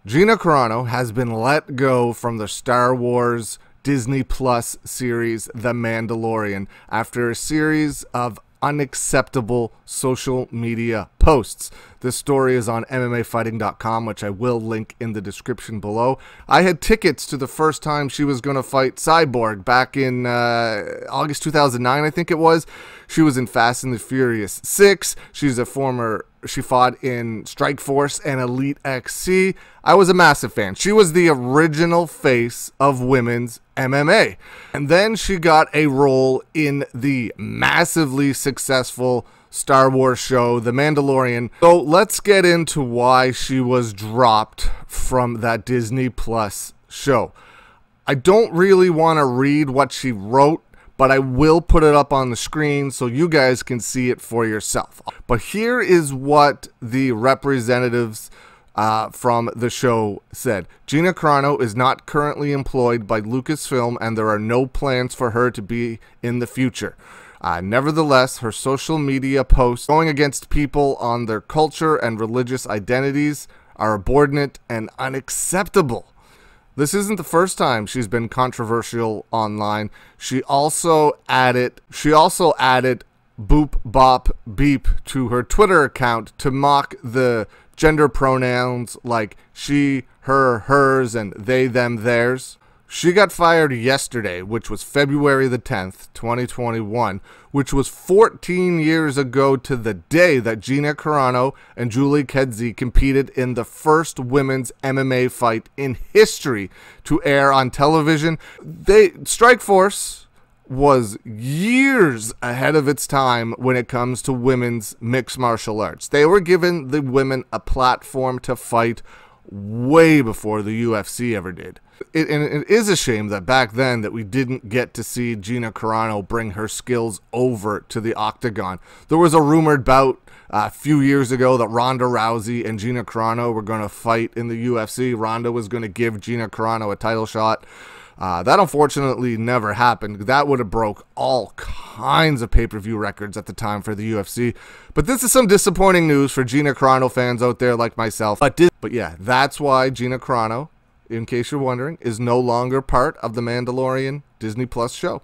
Gina Carano has been let go from the Star Wars Disney Plus series The Mandalorian after a series of unacceptable social media posts. This story is on MMAfighting.com, which I will link in the description below. I had tickets to the first time she was going to fight Cyborg back in August 2009, I think it was. She was in Fast and the Furious 6. She fought in Strike Force and Elite XC. I was a massive fan. She was the original face of women's MMA. And then she got a role in the massively successful Star Wars show, The Mandalorian. So let's get into why she was dropped from that Disney Plus show. I don't really want to read what she wrote, but I will put it up on the screen so you guys can see it for yourself. But here is what the representatives from the show said. Gina Carano is not currently employed by Lucasfilm, and there are no plans for her to be in the future. Nevertheless, her social media posts going against people on their culture and religious identities are abhorrent and unacceptable. This isn't the first time she's been controversial online. She also added boop bop beep to her Twitter account to mock the gender pronouns like she, her, hers, and they, them, theirs. She got fired yesterday, which was February the 10th, 2021, which was 14 years ago to the day that Gina Carano and Julie Kedzie competed in the first women's MMA fight in history to air on television. Strike Force was years ahead of its time when it comes to women's mixed martial arts. They were giving the women a platform to fight way before the UFC ever did. And it is a shame that back then that we didn't get to see Gina Carano bring her skills over to the octagon. There was a rumored bout a few years ago that Ronda Rousey and Gina Carano were going to fight in the UFC. Ronda was going to give Gina Carano a title shot. That unfortunately never happened. That would have broke all kinds of pay-per-view records at the time for the UFC. But this is some disappointing news for Gina Carano fans out there like myself. But yeah, that's why Gina Carano, in case you're wondering, is no longer part of the Mandalorian Disney Plus show.